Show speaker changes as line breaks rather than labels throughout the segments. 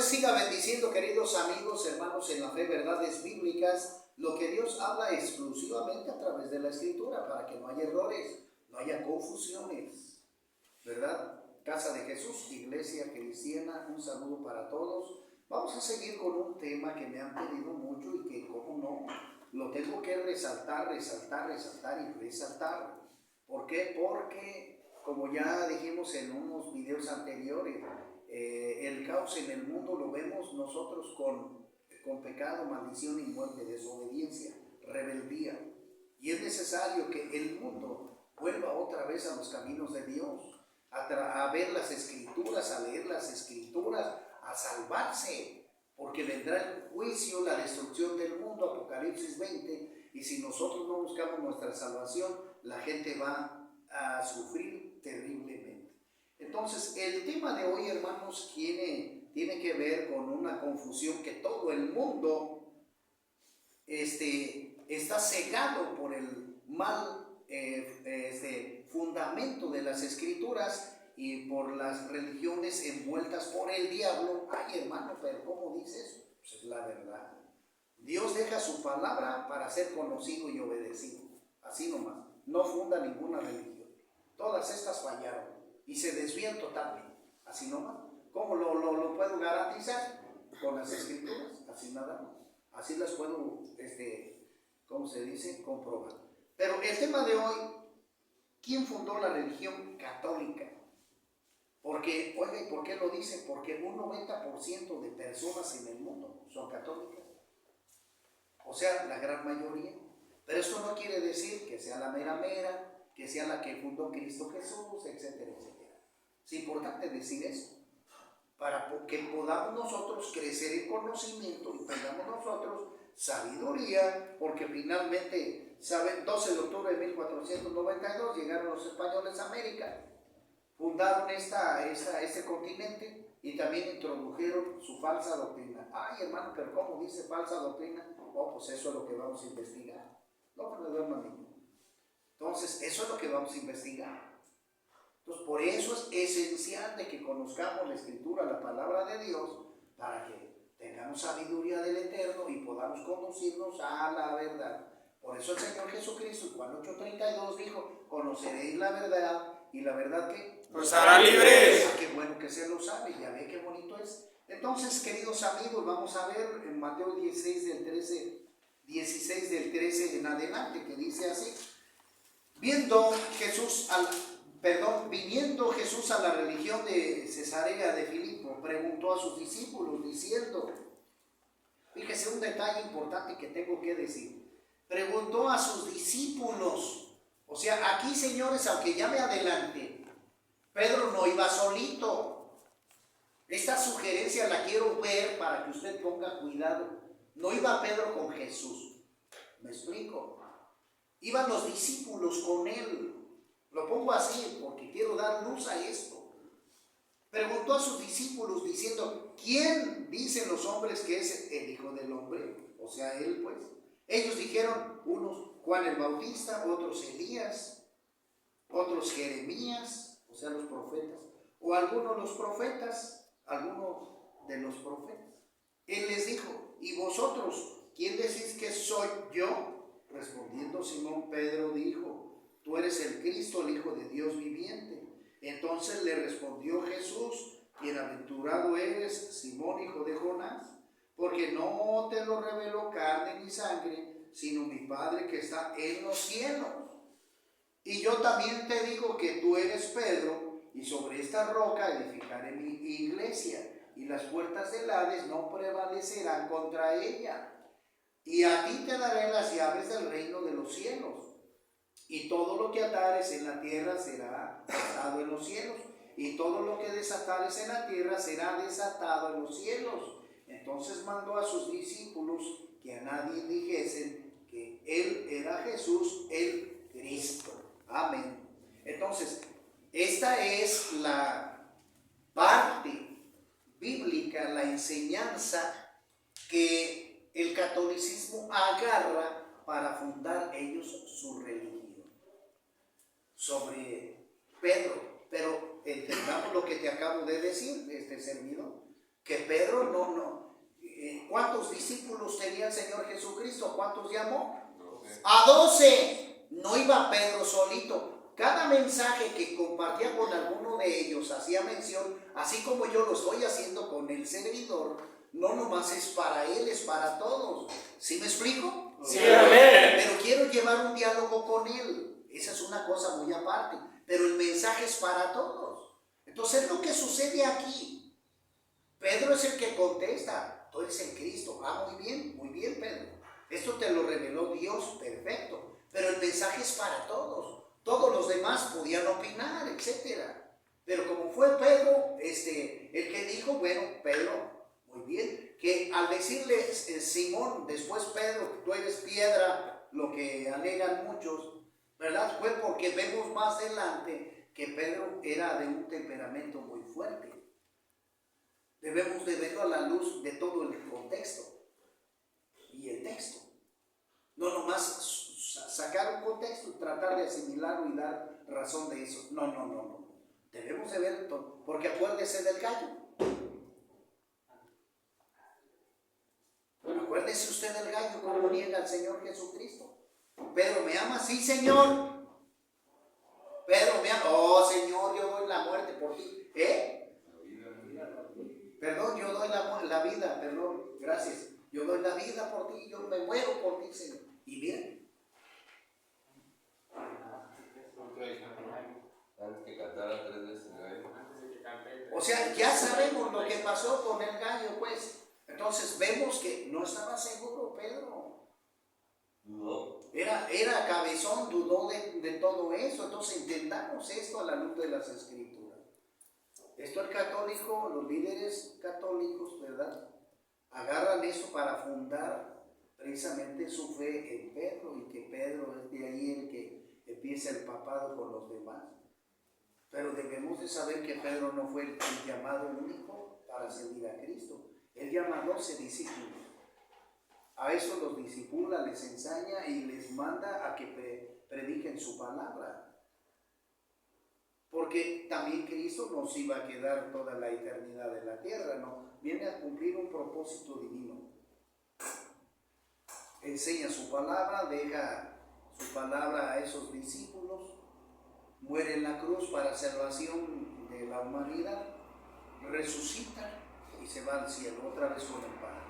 les siga bendiciendo, queridos amigos, hermanos en la fe, verdades bíblicas, lo que Dios habla exclusivamente a través de la Escritura, para que no haya errores, no haya confusiones, ¿verdad? Casa de Jesús, Iglesia Cristiana, un saludo para todos. Vamos a seguir con un tema que me han pedido mucho y que, cómo no, lo tengo que resaltar y resaltar. ¿Por qué? Porque, como ya dijimos en unos videos anteriores, el caos en el mundo lo vemos nosotros con pecado, maldición y muerte, desobediencia, rebeldía. Y es necesario que el mundo vuelva otra vez a los caminos de Dios, a ver las Escrituras, a leer las Escrituras, a salvarse, porque vendrá el juicio, la destrucción del mundo, Apocalipsis 20, y si nosotros no buscamos nuestra salvación, la gente va a sufrir terriblemente. Entonces, el tema de hoy, hermanos, tiene que ver con una confusión que todo el mundo está cegado por el mal fundamento de las Escrituras y por las religiones envueltas por el diablo. Ay, hermano, pero ¿cómo dice eso? Pues es la verdad. Dios deja su palabra para ser conocido y obedecido. Así nomás. No funda ninguna religión. Todas estas fallaron y se desvían totalmente. Así nomás. ¿Cómo lo puedo garantizar? Con las Escrituras. Así nada más. Así las puedo, ¿cómo se dice? Comprobar. Pero el tema de hoy, ¿quién fundó la religión católica? Porque, oiga, ¿y por qué lo dice? Porque un 90% de personas en el mundo son católicas. O sea, la gran mayoría. Pero esto no quiere decir que sea la mera, que sea la que fundó Cristo Jesús, etcétera, etcétera. Es importante decir eso, para que podamos nosotros crecer en conocimiento y tengamos nosotros sabiduría, porque finalmente, ¿saben? 12 de octubre de 1492 llegaron los españoles a América, fundaron este continente y también introdujeron su falsa doctrina. Ay, hermano, pero ¿cómo dice falsa doctrina? Oh, pues eso es lo que vamos a investigar. No me duerma niño. Entonces, eso es lo que vamos a investigar. Entonces, por eso es esencial de que conozcamos la Escritura, la palabra de Dios, para que tengamos sabiduría del Eterno y podamos conducirnos a la verdad. Por eso el Señor Jesucristo en Juan 8:32 dijo: conoceréis la verdad, y la verdad que
os hará libres.
Ah, qué bueno que se lo sabe, ya ve qué bonito es. Entonces, queridos amigos, vamos a ver en Mateo 16 del 13 en adelante, que dice así: viniendo Jesús a la región de Cesarea de Filipo, preguntó a sus discípulos diciendo, fíjese un detalle importante que tengo que decir, preguntó a sus discípulos, o sea, aquí, señores, aunque ya me adelante, Pedro no iba solito. Esta sugerencia la quiero ver para que usted ponga cuidado. No iba Pedro con Jesús, ¿me explico? Iban los discípulos con él. Lo pongo así porque quiero dar luz a esto. Preguntó a sus discípulos diciendo, ¿quién dicen los hombres que es el Hijo del Hombre? O sea, él pues. Ellos dijeron, unos Juan el Bautista, otros Elías, otros Jeremías, o sea, los profetas, o algunos de los profetas. Él les dijo, ¿y vosotros quién decís que soy yo? Respondiendo Simón Pedro dijo, tú eres el Cristo, el Hijo de Dios viviente. Entonces le respondió Jesús, bienaventurado eres, Simón, hijo de Jonás, porque no te lo reveló carne ni sangre, sino mi Padre que está en los cielos. Y yo también te digo que tú eres Pedro, y sobre esta roca edificaré mi iglesia, y las puertas del Hades no prevalecerán contra ella. Y a ti te daré las llaves del reino de los cielos. Y todo lo que atares en la tierra será atado en los cielos, y todo lo que desatares en la tierra será desatado en los cielos. Entonces mandó a sus discípulos que a nadie dijesen que él era Jesús el Cristo. Amén. Entonces, esta es la parte bíblica, la enseñanza que el catolicismo agarra para fundar ellos su religión. Sobre Pedro, pero entendamos lo que te acabo de decir, este servidor, que Pedro ¿cuántos discípulos tenía el Señor Jesucristo? ¿Cuántos llamó? 12. A 12. No iba Pedro solito. Cada mensaje que compartía con alguno de ellos hacía mención, así como yo lo estoy haciendo con el servidor, no nomás es para él, es para todos. ¿Sí me explico?
Sí, amén.
Pero quiero llevar un diálogo con él. Esa es una cosa muy aparte. Pero el mensaje es para todos. Entonces es lo que sucede aquí. Pedro es el que contesta. Tú eres el Cristo. Ah, muy bien, Pedro. Esto te lo reveló Dios, perfecto. Pero el mensaje es para todos. Todos los demás podían opinar, etc. Pero como fue Pedro, el que dijo, bueno, Pedro, muy bien, que al decirle Simón, después Pedro, tú eres piedra, lo que alegan muchos, ¿verdad? Fue porque vemos más adelante que Pedro era de un temperamento muy fuerte. Debemos de verlo a la luz de todo el contexto y el texto. No nomás sacar un contexto y tratar de asimilarlo y dar razón de eso. No. Debemos de ver todo, porque acuérdese del gallo. Acuérdese usted del gallo, como niega al Señor Jesucristo. Pedro, ¿me ama? Sí, Señor. Pedro, ¿me ama? Oh, Señor, yo doy la muerte por ti. Perdón, yo doy la vida, perdón, gracias. Yo doy la vida por ti, yo me muero por ti, Señor. Y miren.
Antes que cantara 3 veces el gallo.
O sea, ya sabemos lo que pasó con el gallo, pues. Entonces vemos que no estaba seguro Pedro.
Dudó.
Era cabezón, dudó de todo eso. Entonces entendamos esto a la luz de las Escrituras. Esto el católico, los líderes católicos, ¿verdad? Agarran eso para fundar precisamente su fe en Pedro, y que Pedro es de ahí el que empieza el papado con los demás. Pero debemos de saber que Pedro no fue el llamado único para servir a Cristo. Él llama a 12 discípulos. A eso los discipula, les enseña y les manda a que prediquen su palabra. Porque también Cristo no se iba a quedar toda la eternidad en la tierra, no. Viene a cumplir un propósito divino. Enseña su palabra, deja su palabra a esos discípulos, muere en la cruz para salvación de la humanidad, resucita y se va al cielo otra vez con el Padre.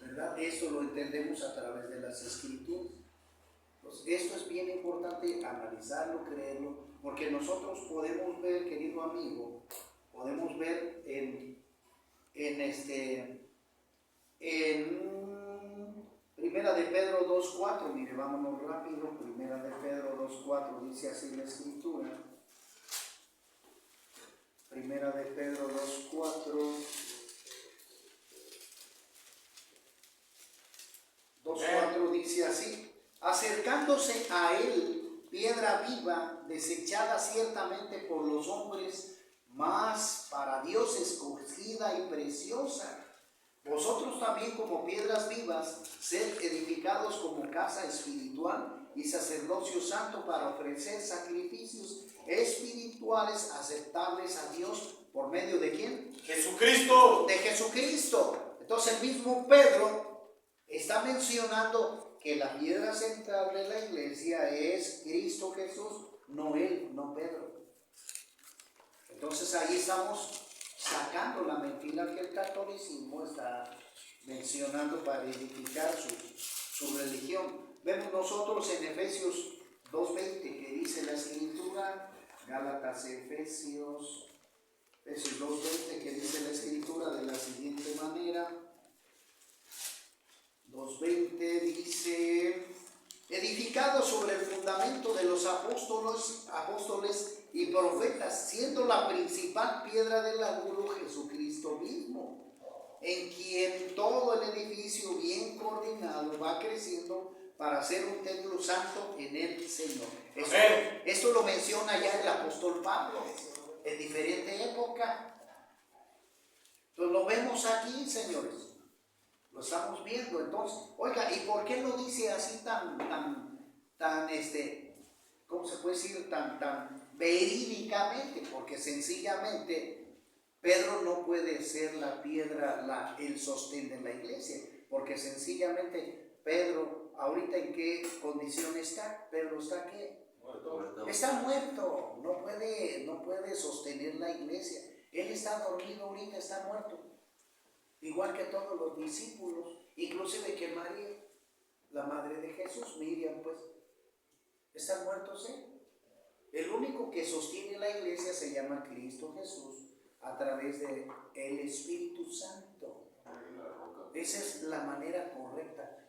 ¿Verdad? Esto lo entendemos a través de las Escrituras. Pues esto es bien importante analizarlo, creerlo, porque nosotros podemos ver, querido amigo, podemos ver en Primera de Pedro 2.4, mire, vámonos rápido. Primera de Pedro 2.4 dice así la Escritura. Primera de Pedro 2.4. 2.4 dice así: acercándose a él, piedra viva, desechada ciertamente por los hombres, mas para Dios escogida y preciosa. Vosotros también, como piedras vivas, sed edificados como casa espiritual y sacerdocio santo para ofrecer sacrificios espirituales aceptables a Dios. ¿Por medio de quién?
Jesucristo.
De Jesucristo. Entonces el mismo Pedro está mencionando que la piedra central de la iglesia es Cristo Jesús, no él, no Pedro. Entonces ahí estamos sacando la mentira que el catolicismo está mencionando para edificar su religión. Vemos nosotros en Efesios 2.20 que dice la Escritura, Gálatas, Efesios 2.20 que dice la Escritura de la siguiente manera. 2.20 dice: edificado sobre el fundamento de los apóstoles y profetas, siendo la principal piedra del ángulo Jesucristo mismo, en quien todo el edificio bien coordinado va creciendo para ser un templo santo en el Señor. Esto lo menciona ya el apóstol Pablo en diferente época. Entonces lo vemos aquí, señores. Lo estamos viendo. Entonces, oiga, ¿y por qué lo dice así tan ¿cómo se puede decir? Tan verídicamente? Porque sencillamente Pedro no puede ser la piedra, el sostén de la iglesia, porque sencillamente Pedro, ahorita en qué condición está, Pedro está ¿qué?
Muerto.
Está muerto, no puede sostener la iglesia. Él está dormido ahorita, está muerto. Igual que todos los discípulos, inclusive que María, la madre de Jesús, Miriam, pues, están muertos, ¿eh? El único que sostiene la iglesia se llama Cristo Jesús a través de el Espíritu Santo. Esa es la manera correcta.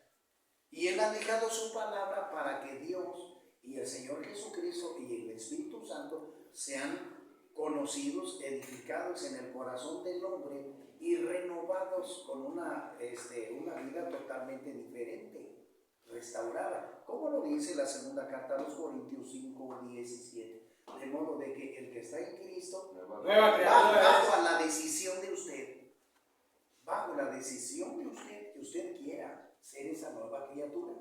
Y Él ha dejado su palabra para que Dios y el Señor Jesucristo y el Espíritu Santo sean conocidos, edificados en el corazón del hombre y renovados con una vida totalmente diferente, restaurada. Como lo dice la segunda carta a los Corintios 5:17. De modo de que el que está en Cristo,
Nueva criatura.
bajo la decisión de usted, bajo la decisión de usted, que usted quiera ser esa nueva criatura.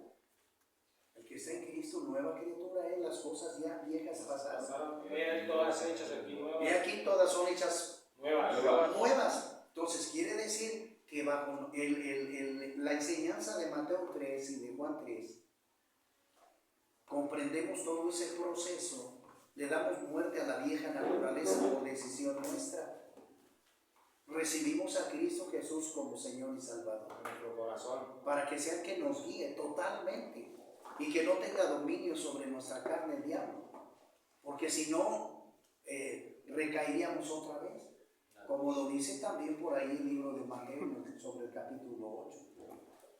El que está en Cristo, nueva criatura es, las cosas ya viejas pasadas.
Vienen todas hechas aquí
Y
nuevas.
aquí todas son hechas
Nuevas.
nuevas. Entonces quiere decir que bajo la enseñanza de Mateo 3 y de Juan 3, comprendemos todo ese proceso, le damos muerte a la vieja naturaleza por decisión nuestra. Recibimos a Cristo Jesús como Señor y Salvador,
En nuestro corazón.
para que sea que nos guíe totalmente y que no tenga dominio sobre nuestra carne el diablo, porque si no, recaeríamos otra vez, como lo dice también por ahí el libro de Mateo sobre el capítulo 8.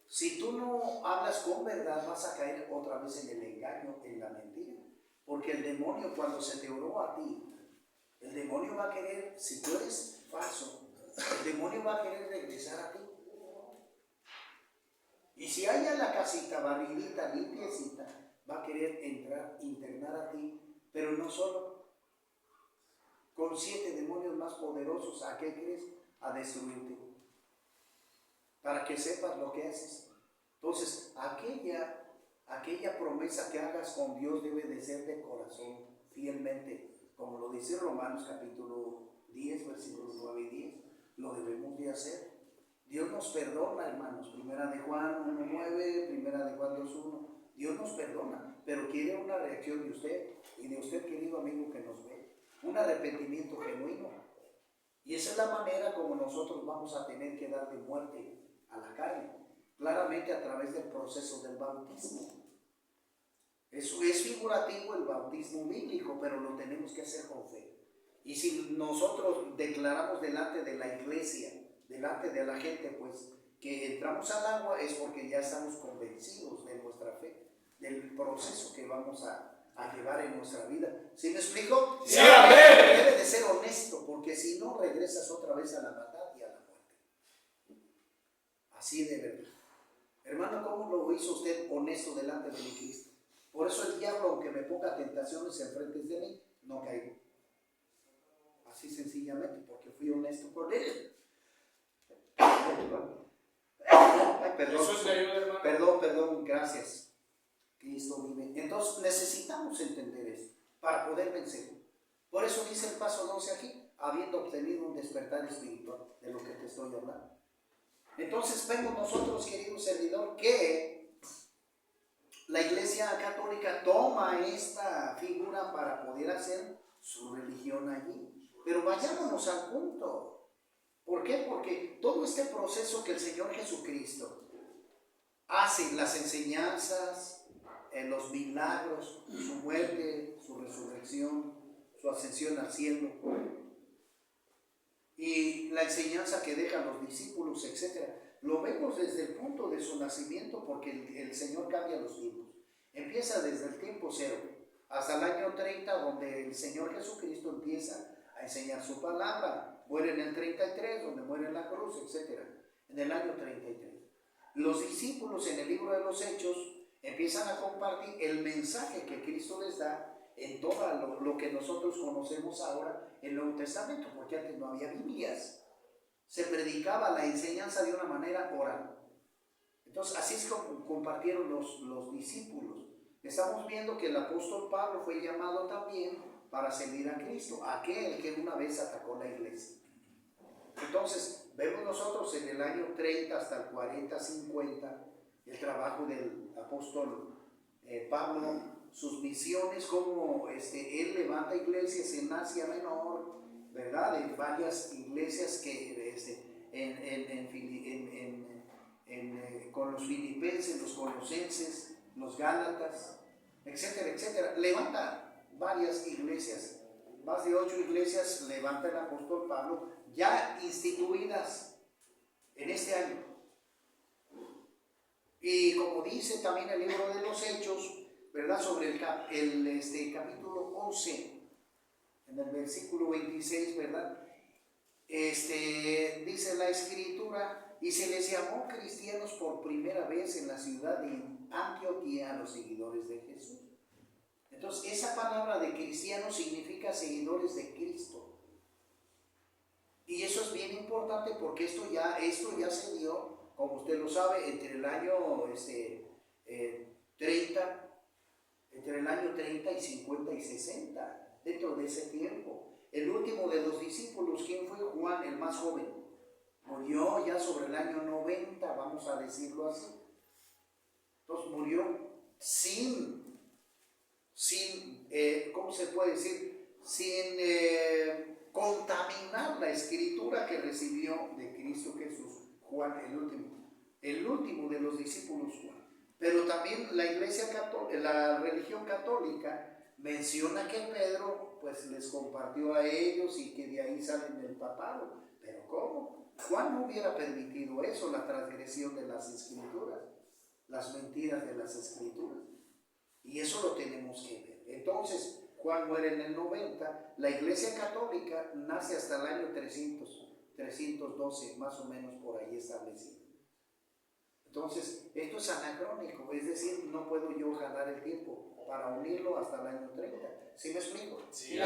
Si tú no hablas con verdad, vas a caer otra vez en el engaño, en la mentira, porque el demonio, cuando se te oró a ti, el demonio va a querer, si tú eres falso, el demonio va a querer regresar a ti. Y si hay en la casita barridita, limpiecita, va a querer entrar, internar a ti, pero no solo, con 7 demonios más poderosos. ¿A qué crees? A destruirte, para que sepas lo que haces. Entonces, aquella promesa que hagas con Dios debe de ser de corazón, fielmente, como lo dice Romanos capítulo 10, versículos 9 y 10, lo debemos de hacer. Dios nos perdona, hermanos. Primera de Juan 1:9, primera de Juan 2:1. Dios nos perdona, pero quiere una reacción de usted y de usted, querido amigo que nos ve. Un arrepentimiento genuino. Y esa es la manera como nosotros vamos a tener que darle muerte a la carne, claramente a través del proceso del bautismo. Eso es figurativo el bautismo bíblico, pero lo tenemos que hacer con fe. Y si nosotros declaramos delante de la iglesia, delante de la gente, pues que entramos al agua, es porque ya estamos convencidos de nuestra fe, del proceso que vamos a llevar en nuestra vida. ¿Sí me explico?
Sí, amén.
Debe de ser honesto, porque si no, regresas otra vez a la maldad y a la muerte. Así de verdad. Hermano, ¿cómo lo hizo usted honesto delante de mi Cristo? Por eso el diablo, aunque me ponga tentaciones enfrente de mí, no caigo. Así sencillamente, porque fui honesto con él. Ay, perdón.
Jesús te ayuda, hermano.
Perdón, gracias. Cristo vive. Entonces necesitamos entender eso para poder vencer. Por eso dice el paso 12 aquí, habiendo obtenido un despertar espiritual, de lo que te estoy hablando. Entonces vemos nosotros, querido servidor, que la Iglesia Católica toma esta figura para poder hacer su religión allí. Pero vayámonos al punto. ¿Por qué? Porque todo este proceso que el Señor Jesucristo hace, las enseñanzas, los milagros, su muerte, su resurrección, su ascensión al cielo, y la enseñanza que dejan los discípulos, etc. Lo vemos desde el punto de su nacimiento, porque el Señor cambia los tiempos. Empieza desde el tiempo cero hasta el año 30, donde el Señor Jesucristo empieza a enseñar su palabra. Muere en el 33, donde muere en la cruz, etc. En el año 33. Los discípulos en el libro de los Hechos empiezan a compartir el mensaje que Cristo les da en todo lo que nosotros conocemos ahora en el Nuevo Testamento, porque antes no había Biblias. Se predicaba la enseñanza de una manera oral. Entonces, así es como compartieron los discípulos. Estamos viendo que el apóstol Pablo fue llamado también para servir a Cristo, aquel que una vez atacó la iglesia. Entonces, nosotros en el año 30 hasta el 40, 50, el trabajo del apóstol Pablo, sus misiones, como él levanta iglesias en Asia Menor, ¿verdad? En varias iglesias que con los filipenses, los colosenses, los gálatas, etcétera, etcétera. Levanta varias iglesias, más de 8 iglesias levanta el apóstol Pablo, ya instituidas en este año. Y como dice también el libro de los Hechos, ¿verdad? Sobre el capítulo 11, en el versículo 26, ¿verdad? Dice la escritura, y se les llamó cristianos por primera vez en la ciudad de Antioquía a los seguidores de Jesús. Entonces, esa palabra de cristiano significa seguidores de Cristo. Y eso es bien importante porque esto ya se dio, como usted lo sabe, entre el año 30 y 50 y 60, dentro de ese tiempo. El último de los discípulos, ¿quién fue? Juan, el más joven. Murió ya sobre el año 90, vamos a decirlo así. Entonces murió sin ¿cómo se puede decir? Sin contaminar la escritura que recibió de Cristo Jesús. Juan, el último de los discípulos, Juan. Pero también la iglesia católica, la religión católica menciona que Pedro pues les compartió a ellos y que de ahí salen del papado. Pero ¿cómo? Juan no hubiera permitido eso, la transgresión de las escrituras, las mentiras de las escrituras. Y eso lo tenemos que ver. Entonces, Juan muere en el 90, la iglesia católica nace hasta el año 312, más o menos por ahí establecida. Entonces, esto es anacrónico, es decir, no puedo yo jalar el tiempo para unirlo hasta el año 30. ¿Sí me explico?
Sí,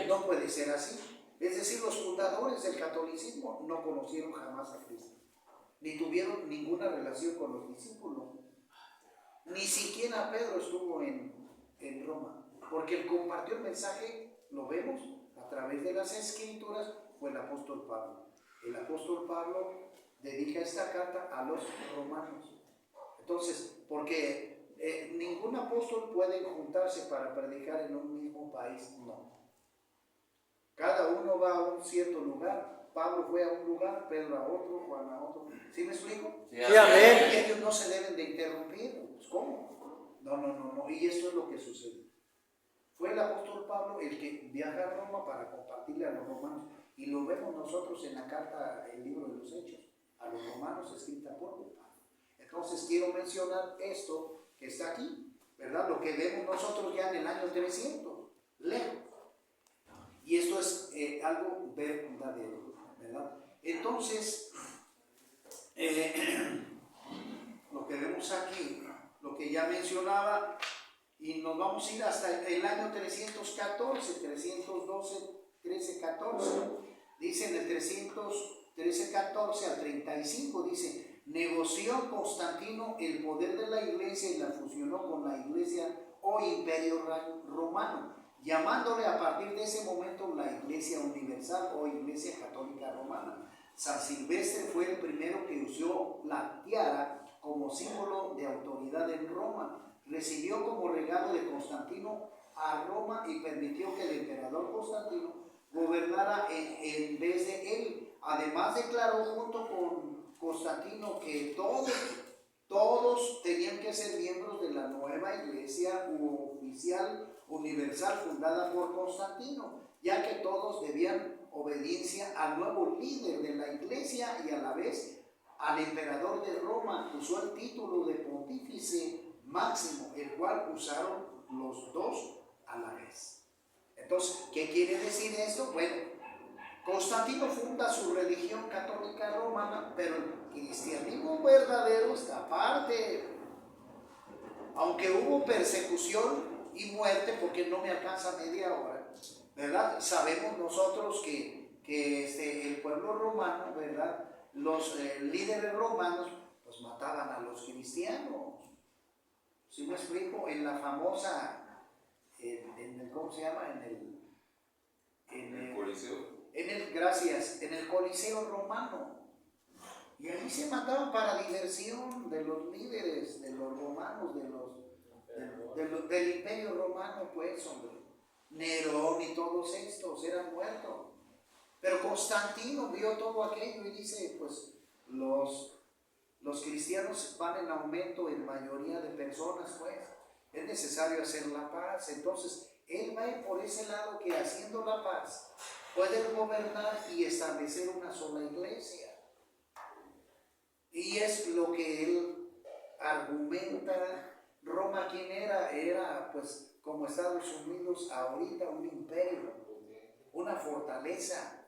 No puede ser así. Es decir, los fundadores del catolicismo no conocieron jamás a Cristo, ni tuvieron ninguna relación con los discípulos. Ni siquiera Pedro estuvo en Roma, porque él compartió el mensaje, lo vemos a través de las escrituras, fue el apóstol Pablo. El apóstol Pablo dedica esta carta a los romanos. Entonces, porque ningún apóstol puede juntarse para predicar en un mismo país, no. Cada uno va a un cierto lugar. Pablo fue a un lugar, Pedro a otro, Juan a otro. ¿Sí me explico?
Sí, amén.
Y ellos no se deben de interrumpir. Pues, ¿cómo? No. Y esto es lo que sucedió. Fue el apóstol Pablo el que viaja a Roma para compartirle a los romanos. Y lo vemos nosotros en la carta, el libro de los Hechos, a los romanos escrita por Pablo. Entonces quiero mencionar esto que está aquí, ¿verdad? Lo que vemos nosotros ya en el año 300, lejos. Y esto es algo verdadero, ¿verdad? Entonces, lo que vemos aquí, lo que ya mencionaba, y nos vamos a ir hasta el año 314, 312, 1314. Dice en el 313, 14 al 35, dice, negoció Constantino el poder de la iglesia y la fusionó con la iglesia o imperio romano, llamándole a partir de ese momento la Iglesia Universal o Iglesia Católica Romana. San Silvestre fue el primero que usó la tiara como símbolo de autoridad en Roma. Recibió como regalo de Constantino a Roma y permitió que el emperador Constantino gobernara en vez de él. Además declaró junto con Constantino que todos tenían que ser miembros de la nueva iglesia oficial universal fundada por Constantino, ya que todos debían obediencia al nuevo líder de la iglesia y a la vez al emperador de Roma. Usó el título de pontífice máximo, el cual usaron los dos a la vez. Entonces, ¿qué quiere decir esto? Bueno, Constantino funda su religión católica romana, pero el cristianismo verdadero está aparte. Aunque hubo persecución y muerte, porque no me alcanza media hora, ¿verdad? Sabemos nosotros que el pueblo romano, ¿verdad? Los líderes romanos, pues mataban a los cristianos. ¿Sí me explico? En la famosa, ¿cómo se llama?
En el Coliseo.
En el Coliseo romano. Y ahí se mataban para diversión de los líderes, de los romanos, del imperio romano, pues, hombre. Nerón y todos estos eran muertos. Pero Constantino vio todo aquello y dice, pues, los cristianos van en aumento en mayoría de personas, pues, es necesario hacer la paz. Entonces, él va por ese lado que haciendo la paz puede gobernar y establecer una sola iglesia. Y es lo que él argumenta. Roma, ¿quién era? Era, pues, como Estados Unidos ahorita, un imperio, una fortaleza,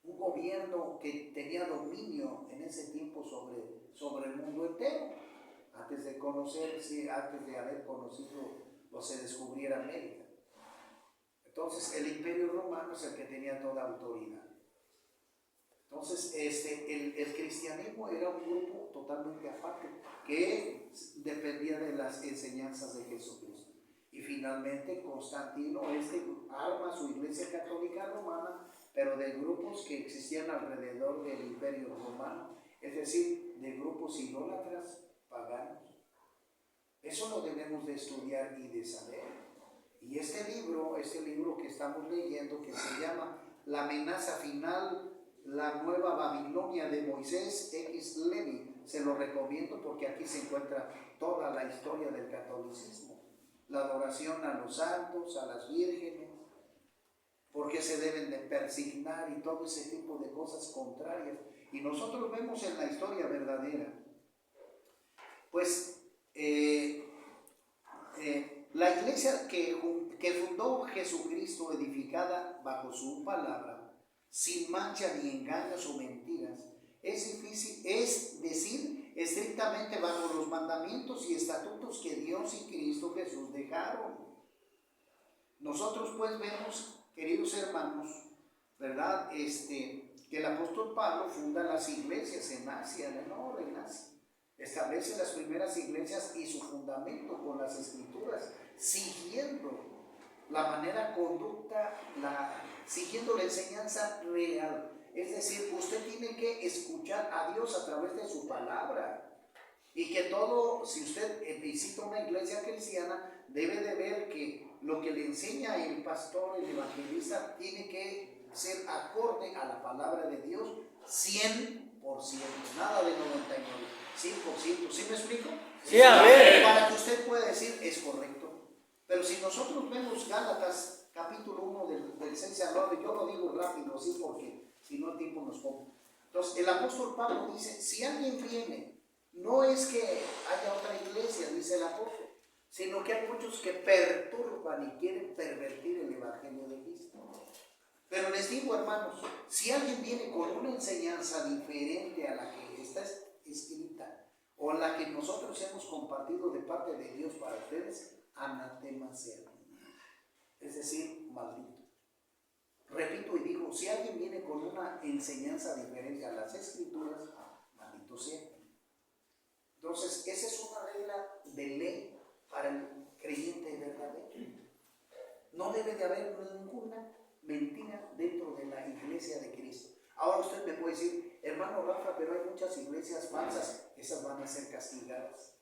un gobierno que tenía dominio en ese tiempo sobre el mundo entero, antes de haber conocido o se descubriera América. Entonces, el imperio romano es el que tenía toda autoridad. Entonces, el cristianismo era un grupo totalmente aparte, que dependía de las enseñanzas de Jesucristo. Y finalmente Constantino arma su iglesia católica romana, pero de grupos que existían alrededor del imperio romano, es decir, de grupos idólatras paganos. Eso lo debemos de estudiar y de saber. Y este libro que estamos leyendo, que se llama La amenaza final, la nueva Babilonia, de Moisés X. Levy, se lo recomiendo porque aquí se encuentra toda la historia del catolicismo, la adoración a los santos, a las vírgenes, por qué se deben de persignar y todo ese tipo de cosas contrarias. Y nosotros vemos en la historia verdadera, pues, la iglesia que fundó Jesucristo, edificada bajo su palabra, sin mancha ni engaños o mentiras, es decir, estrictamente bajo los mandamientos y estatutos que Dios y Cristo Jesús dejaron. Nosotros pues vemos, queridos hermanos, ¿verdad? Que el apóstol Pablo funda las iglesias en Asia, en el norte, en Asia. Establece las primeras iglesias y su fundamento con las escrituras, siguiendo la manera conducta, siguiendo la enseñanza real. Es decir, usted tiene que escuchar a Dios a través de su palabra. Y que todo, si usted visita una iglesia cristiana, debe de ver que lo que le enseña el pastor, el evangelista, tiene que ser acorde a la palabra de Dios 100%, nada de 99%, 100%. ¿Sí me explico?
Sí, a ver.
Para que usted pueda decir es correcto. Pero si nosotros vemos Gálatas capítulo 1 del 6 al 9, yo lo digo rápido, sí, porque si no el tiempo nos come. Entonces el apóstol Pablo dice, si alguien viene, no es que haya otra iglesia, dice el apóstol, sino que hay muchos que perturban y quieren pervertir el evangelio de Cristo. Pero les digo, hermanos, si alguien viene con una enseñanza diferente a la que está escrita o a la que nosotros hemos compartido de parte de Dios para ustedes, anatema sea. Es decir, maldito. Repito y digo, si alguien viene con una enseñanza diferente a las escrituras, maldito sea. Entonces, esa es una regla de ley para el creyente verdadero. No debe de haber ninguna mentira dentro de la iglesia de Cristo. Ahora usted me puede decir, hermano Rafa, pero hay muchas iglesias falsas, esas van a ser castigadas,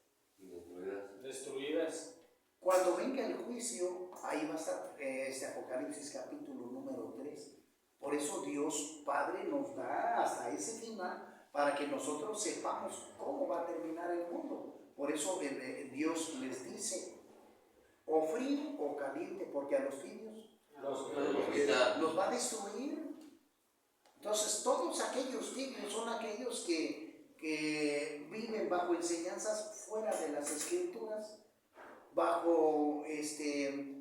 destruidas.
Cuando venga el juicio, ahí va a estar Apocalipsis capítulo número 3. Por eso Dios Padre nos da hasta ese final para que nosotros sepamos cómo va a terminar el mundo. Por eso Dios les dice, o frío o caliente, porque a los tibios los va a destruir. Entonces todos aquellos tibios son aquellos que viven bajo enseñanzas fuera de las escrituras, bajo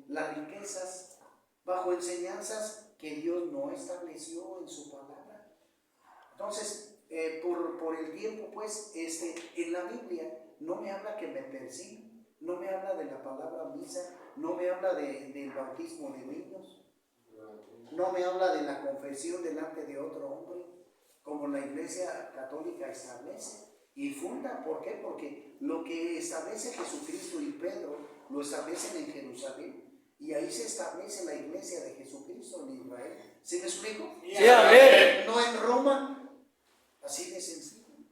las riquezas, bajo enseñanzas que Dios no estableció en su palabra. Entonces, por el tiempo, pues, en la Biblia no me habla que me persiguen, no me habla de la palabra misa, no me habla del bautismo de niños, no me habla de la confesión delante de otro hombre, como la Iglesia Católica establece. Y funda, ¿por qué? Porque lo que establece Jesucristo y Pedro lo establecen en Jerusalén. Y ahí se establece la iglesia de Jesucristo en Israel. ¿Sí me explico?
Sí, a ver.
No en Roma. Así de sencillo.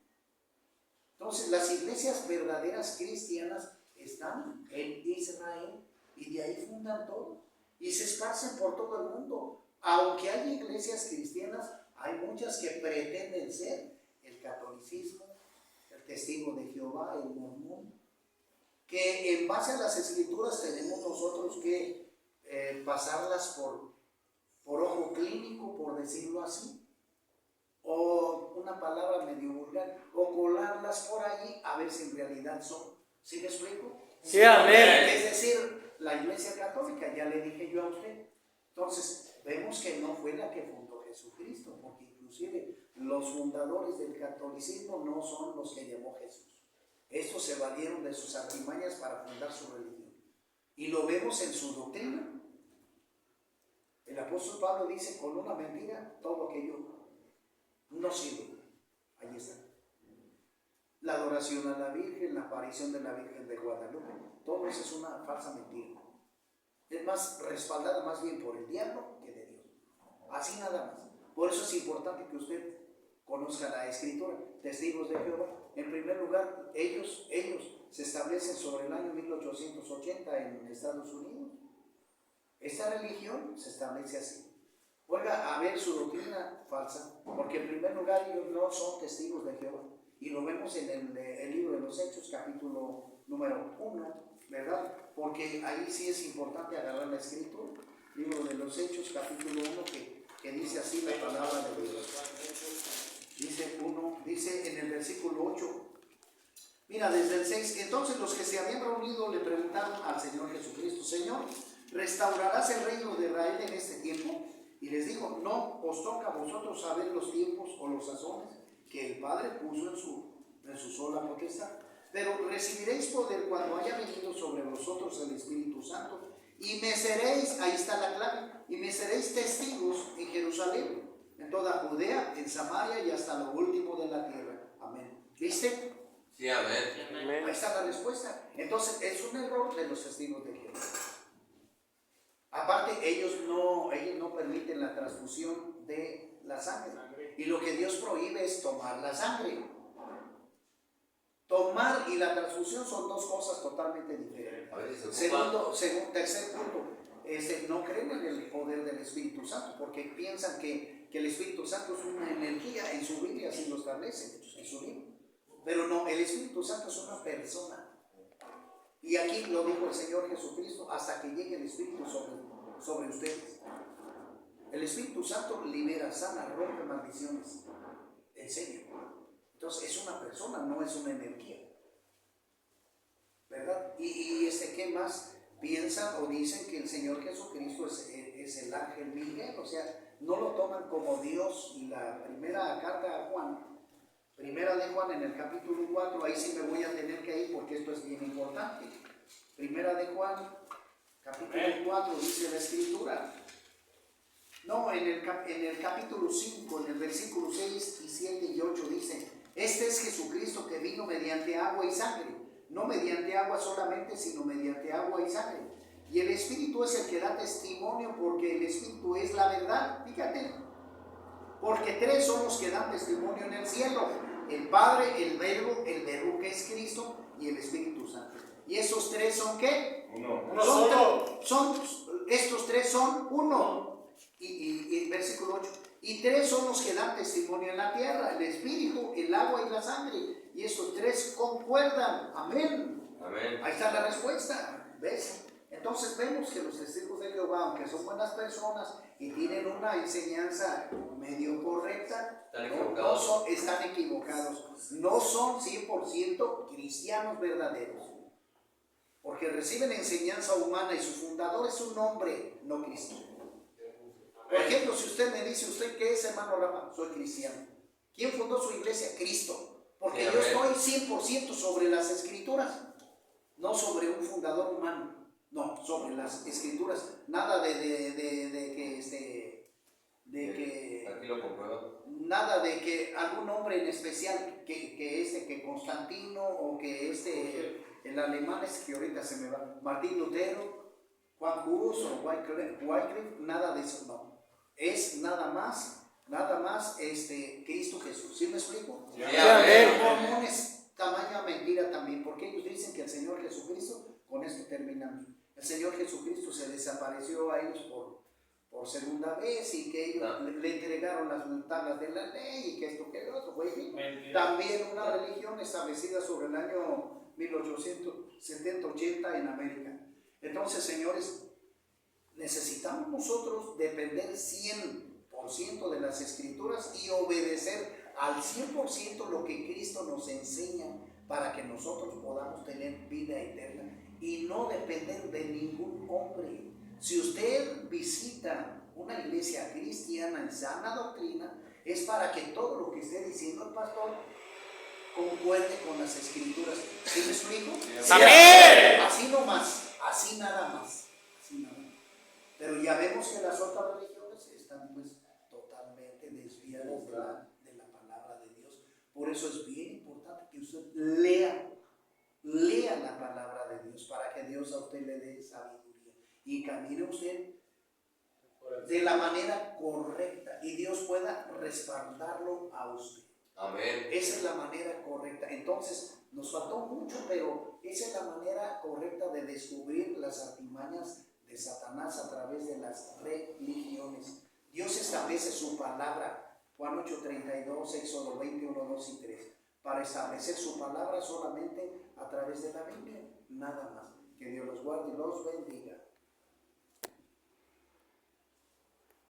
Entonces, las iglesias verdaderas cristianas están en Israel y de ahí fundan todo y se esparcen por todo el mundo. Aunque hay iglesias cristianas, hay muchas que pretenden ser el catolicismo, el testigo de Jehová, el mormón, que en base a las escrituras tenemos nosotros que pasarlas por ojo clínico, por decirlo así, o una palabra medio vulgar, o colarlas por allí a ver si en realidad son. ¿Sí me explico?
Sí, amén.
Es decir, la Iglesia Católica, ya le dije yo a usted. Entonces, vemos que no fue la que fundó Jesucristo, porque inclusive los fundadores del catolicismo no son los que llamó Jesús. Estos se valieron de sus artimañas para fundar su religión. Y lo vemos en su doctrina. El apóstol Pablo dice, con una mentira, todo aquello no sirve. Ahí está. La adoración a la Virgen, la aparición de la Virgen de Guadalupe, todo eso es una falsa mentira. Es más respaldada más bien por el diablo que de Dios. Así nada más. Por eso es importante que usted conozca la Escritura. Testigos de Jehová. En primer lugar, ellos se establecen sobre el año 1880 en Estados Unidos. Esta religión se establece así. Oiga, a ver su doctrina falsa, porque en primer lugar ellos no son testigos de Jehová. Y lo vemos en el libro de los Hechos, capítulo número 1, ¿verdad? Porque ahí sí es importante agarrar la Escritura. Libro de los Hechos, capítulo 1, que dice así la palabra de Dios. Dice en el versículo 8, mira, desde el 6, entonces los que se habían reunido le preguntaron al Señor Jesucristo, Señor, ¿restaurarás el reino de Israel en este tiempo? Y les dijo, no os toca a vosotros saber los tiempos o los sazones que el Padre puso en su sola potestad, pero recibiréis poder cuando haya venido sobre vosotros el Espíritu Santo, y me seréis, ahí está la clave, y me seréis testigos en Jerusalén, en toda Judea, en Samaria y hasta lo último de la tierra. Amén. ¿Viste?
Sí, amén.
Ahí está la respuesta. Entonces es un error de los testigos de Jehová. Aparte, ellos no permiten la transfusión de la sangre. Y lo que Dios prohíbe es tomar la sangre. Tomar y la transfusión son dos cosas totalmente diferentes. Tercer punto, no creen en el poder del Espíritu Santo porque piensan que el Espíritu Santo es una energía. En su Biblia así lo establece, en su libro. Pero no, el Espíritu Santo es una persona. Y aquí lo dijo el Señor Jesucristo, hasta que llegue el Espíritu sobre ustedes. El Espíritu Santo libera, sana, rompe maldiciones, enseña. Entonces es una persona, no es una energía, ¿verdad? Y ¿qué más? Piensan o dicen que el Señor Jesucristo es el ángel Miguel, o sea, no lo toman como Dios. Y la primera carta a Juan, primera de Juan en el capítulo 4, ahí sí me voy a tener que ir porque esto es bien importante. Primera de Juan, capítulo 4, dice la Escritura. No, en el capítulo 5, en el versículo 6 y 7 y 8 dice, este es Jesucristo que vino mediante agua y sangre, no mediante agua solamente, sino mediante agua y sangre. Y el Espíritu es el que da testimonio, porque el Espíritu es la verdad. Fíjate, porque tres son los que dan testimonio en el cielo: el Padre, el Verbo que es Cristo, y el Espíritu Santo. ¿Y esos tres son qué? Estos tres son uno. Y versículo 8. Y tres son los que dan testimonio en la tierra: el Espíritu, el agua y la sangre. Y estos tres concuerdan. Amén.
Amén.
Ahí está la respuesta. ¿Ves? Entonces vemos que los testigos de Jehová, aunque son buenas personas y tienen una enseñanza medio correcta, están equivocados. No son 100% cristianos verdaderos, porque reciben enseñanza humana y su fundador es un hombre no cristiano. Por ejemplo, si usted me dice, ¿usted qué es, hermano Rafa? Soy cristiano. ¿Quién fundó su iglesia? Cristo. Porque yo estoy 100% sobre las Escrituras, no sobre un fundador humano. No, sobre las Escrituras. Nada de que
aquí lo comprueba.
Nada de que algún hombre en especial, que Constantino, o que el alemán que ahorita se me va, Martín Lutero, Juan Hus o Wycliffe, nada de eso, no. Es nada más Cristo Jesús. ¿Sí me explico?
Sí, amén.
Mormones, tamaño porque ellos dicen que el Señor Jesucristo, con esto terminamos, el Señor Jesucristo se desapareció a ellos por segunda vez y que ellos le entregaron las tablas de la ley y que esto que lo otro. También una religión establecida sobre el año 1870-80 en América. Entonces, señores, necesitamos nosotros depender 100% de las Escrituras y obedecer al 100% lo que Cristo nos enseña para que nosotros podamos tener vida eterna y no depender de ningún hombre. Si usted visita una iglesia cristiana en sana doctrina, es para que todo lo que esté diciendo el pastor concuerde con las Escrituras. ¿Sí me explico?
¡Amén!
Así no más, así nada más, así nada más. Pero ya vemos que las otras religiones están pues totalmente desviadas de la palabra de Dios. Por eso es bien importante que usted lea la palabra de Dios para que Dios a usted le dé sabiduría y camine usted de la manera correcta y Dios pueda respaldarlo a usted.
Amén.
Esa es la manera correcta. Entonces, nos faltó mucho, pero esa es la manera correcta de descubrir las artimañas de Satanás a través de las religiones. Dios establece su palabra, Juan 8:32, Éxodo 21, 2 y 3, para establecer su palabra solamente a través de la Biblia, nada más. Que Dios los guarde y los bendiga.